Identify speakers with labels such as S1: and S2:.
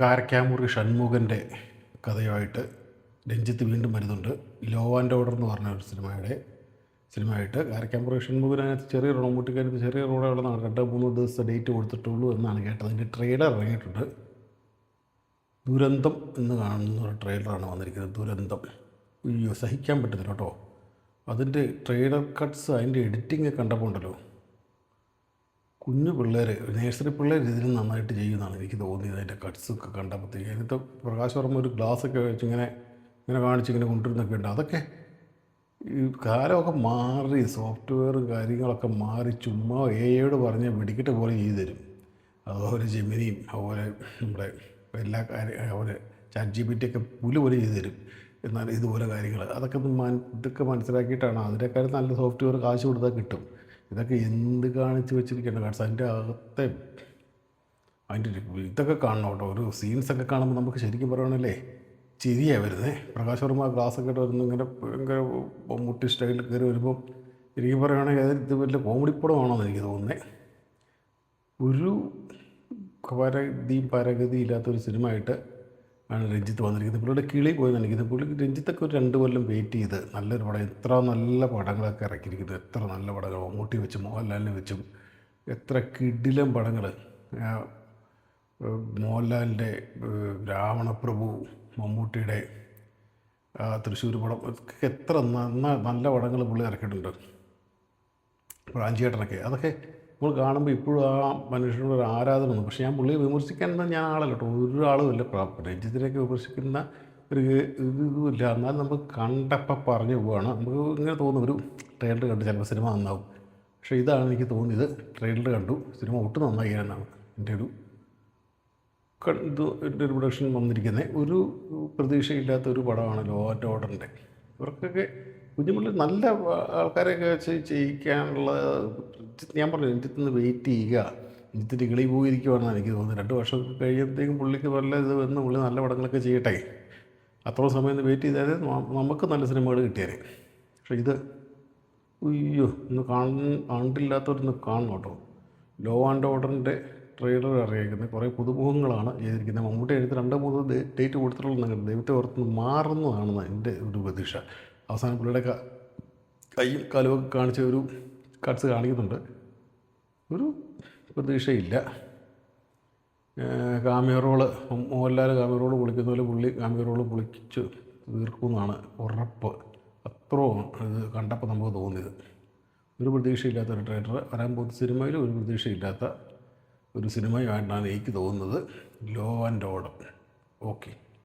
S1: കാരക്കാമുറി ഷൺമുഖൻ്റെ കഥയുമായിട്ട് രഞ്ജിത്ത് വീണ്ടും വരുന്നുണ്ട്. Law and order എന്ന് പറഞ്ഞ ഒരു സിനിമയായിട്ട് കാരക്കാമുറി ഷൺമുഖനകത്ത് ചെറിയ റോൾ, മമ്മൂട്ടിക്കകത്ത് ചെറിയ റോളുകളാണ്. 2-3 ദിവസത്തെ ഡേറ്റ് കൊടുത്തിട്ടുള്ളൂ എന്നാണ് കേട്ടത്. അതിൻ്റെ ട്രെയിലർ ഇറങ്ങിയിട്ടുണ്ട്. ദുരന്തം എന്ന് കാണുന്ന ഒരു ട്രെയിലറാണ് വന്നിരിക്കുന്നത്. ദുരന്തം, അയ്യോ സഹിക്കാൻ പറ്റുന്നില്ല കേട്ടോ. അതിൻ്റെ ട്രെയിലർ കട്ട്സ്, അതിൻ്റെ എഡിറ്റിങ് കണ്ടപ്പോൾ ഉണ്ടല്ലോ, കുഞ്ഞു പിള്ളേർ, നേഴ്സറി പിള്ളേർ ഇതിന് നന്നായിട്ട് ചെയ്യുന്നതാണ് എനിക്ക് തോന്നിയത്. അതിൻ്റെ കട്ട്സൊക്കെ കണ്ടപ്പോഴത്തേക്ക് അതിനകത്ത് പ്രകാശ് വർമ്മ ഒരു ഗ്ലാസ്സൊക്കെ വെച്ച് ഇങ്ങനെ കാണിച്ചിങ്ങനെ കൊണ്ടുവരുന്നൊക്കെ ഉണ്ട്. അതൊക്കെ ഈ കാലമൊക്കെ മാറി, സോഫ്റ്റ്വെയറും കാര്യങ്ങളൊക്കെ മാറി, ചുമ്മാ എയോട് പറഞ്ഞ് വെടിക്കെട്ട് പോലെ ചെയ്തു തരും. അതുപോലെ ജെമിനിയും അതുപോലെ നമ്മുടെ എല്ലാ അതുപോലെ ChatGPT ഒക്കെ പുല്ല് പോലെ ചെയ്തു തരും. എന്നാൽ ഇതുപോലെ കാര്യങ്ങൾ ഇതൊക്കെ മനസ്സിലാക്കിയിട്ടാണ്. അതിനേക്കാളും നല്ല സോഫ്റ്റ്വെയർ കാശ് കൊടുത്താൽ കിട്ടും. ഇതൊക്കെ എന്ത് കാണിച്ച് വെച്ചിരിക്കേണ്ട കാണിച്ച് അതിൻ്റെ അകത്തെ അതിൻ്റെ ഇതൊക്കെ കാണണം കേട്ടോ. ഒരു സീൻസൊക്കെ കാണുമ്പോൾ നമുക്ക് ശരിക്കും പറയുകയാണല്ലേ ചിരിയാണ് വരുന്നത്. പ്രകാശ് വർമ്മ ഗ്ലാസ്സൊക്കെ ഇട്ട് വരുന്നു, ഇങ്ങനെ ഭയങ്കര മുട്ടി സ്റ്റൈലിൽ കയറി വരുമ്പോൾ എനിക്ക് പറയുകയാണെങ്കിൽ ഇത് വലിയ കോമഡി പടമാണെന്ന് എനിക്ക് തോന്നുന്നത്. ഒരു പരഗതി ഇല്ലാത്തൊരു സിനിമയായിട്ട് ആണ് രഞ്ജിത്ത് വന്നിരിക്കുന്നത്. പുള്ളിയുടെ കിളി പോയി നനയ്ക്കുന്നത്. രഞ്ജിത്തൊക്കെ ഒരു 2 കൊല്ലം വെയിറ്റ് ചെയ്ത് നല്ലൊരു പടം, എത്ര നല്ല പടങ്ങളൊക്കെ ഇറക്കിയിരിക്കുന്നത്, എത്ര നല്ല പടങ്ങൾ, മമ്മൂട്ടി വെച്ചും മോഹൻലാലിനെ വെച്ചും എത്ര കിടിലം പടങ്ങൾ. മോഹൻലാലിൻ്റെ രാവണപ്രഭു, മമ്മൂട്ടിയുടെ തൃശ്ശൂർ പടം, എത്ര നല്ല പടങ്ങൾ പുള്ളി ഇറക്കിയിട്ടുണ്ട്. പ്രാഞ്ചിയേട്ടനൊക്കെ അതൊക്കെ നമ്മൾ കാണുമ്പോൾ ഇപ്പോഴും ആ മനുഷ്യനോട് ഒരു ആരാധനയാണ്. പക്ഷേ ഞാൻ പുള്ളിയെ വിമർശിക്കാൻ ഞാൻ ആളല്ല കേട്ടോ, ഒരാളുമില്ല. രഞ്ജിത്തിനെയൊക്കെ വിമർശിക്കുന്ന ഒരു ഇതുമില്ല. എന്നാൽ നമുക്ക് കണ്ടപ്പോൾ പറഞ്ഞു പോവുകയാണ്. നമുക്ക് ഇങ്ങനെ തോന്നും ഒരു ട്രെയിലർ കണ്ട് ചിലപ്പോൾ സിനിമ നന്നാവും. പക്ഷേ ഇതാണ് എനിക്ക് തോന്നിയത്. ട്രെയിലർ കണ്ടു, സിനിമ ഒട്ടും നന്നായി എന്നാണ് എൻ്റെ ഒരു പ്രൊഡക്ഷൻ വന്നിരിക്കുന്നത്. ഒരു പ്രതീക്ഷയില്ലാത്ത ഒരു പടമാണ് ലോ ആൻഡ് ഓർഡറിൻ്റെ. ഇവർക്കൊക്കെ കുഞ്ഞുപിള്ളേർ നല്ല ആൾക്കാരെയൊക്കെ വെച്ച് ചെയ്യിക്കാനുള്ള, ഞാൻ പറഞ്ഞു രഞ്ജിത്ത് നിന്ന് വെയിറ്റ് ചെയ്യുക. രഞ്ജിത്തിൻ്റെ കിളി പോയിരിക്കുവാണെന്ന് എനിക്ക് തോന്നുന്നത്. 2 വർഷമൊക്കെ കഴിയുമ്പോഴത്തേക്കും പുള്ളിക്ക് നല്ല ഇത് വന്ന് പുള്ളി നല്ല പടങ്ങളൊക്കെ ചെയ്യട്ടെ. അത്രയും സമയം ഒന്ന് വെയിറ്റ് ചെയ്താൽ നമുക്ക് നല്ല സിനിമകൾ കിട്ടിയാലേ. പക്ഷേ ഇത് അയ്യോ ഇന്ന് കണ്ടില്ലാത്തവരൊന്ന് കാണണം കേട്ടോ. ലോ ആൻഡ് ഓർഡറിൻ്റെ ട്രെയിലർ ഇറങ്ങിയിരിക്കുന്നത് കുറേ പുതുമുഖങ്ങളാണ് ചെയ്തിരിക്കുന്നത്. മമ്മൂട്ടി എടുത്ത് 2-3 ഡേറ്റ് കൊടുത്തിട്ടുള്ള ദൈവത്തെ ഓർത്ത് മാറുന്നതാണെന്ന് എൻ്റെ ഒരു പ്രതീക്ഷ. അവസാനം പുള്ളിയുടെ കൈയും കാലുമൊക്കെ കാണിച്ച ഒരു കട്ട്സ് കാണിക്കുന്നുണ്ട്. ഒരു പ്രതീക്ഷയില്ല. Cameo role, Mohanlal cameo role പൊളിക്കുന്ന പോലെ പുള്ളി കാമിയോ റോള് പൊളിച്ച് തീർക്കുമെന്നാണ് ഉറപ്പ്. അത്രയും ഇത് കണ്ടപ്പോൾ നമുക്ക് തോന്നിയത്. ഒരു പ്രതീക്ഷയില്ലാത്തൊരു ട്രെയിലർ, വരാൻ പോകുന്ന സിനിമയിൽ ഒരു പ്രതീക്ഷയില്ലാത്ത ഒരു സിനിമയായിട്ടാണ് എനിക്ക് തോന്നുന്നത് ലോ ആൻഡ് ഓർഡർ. ഓക്കെ.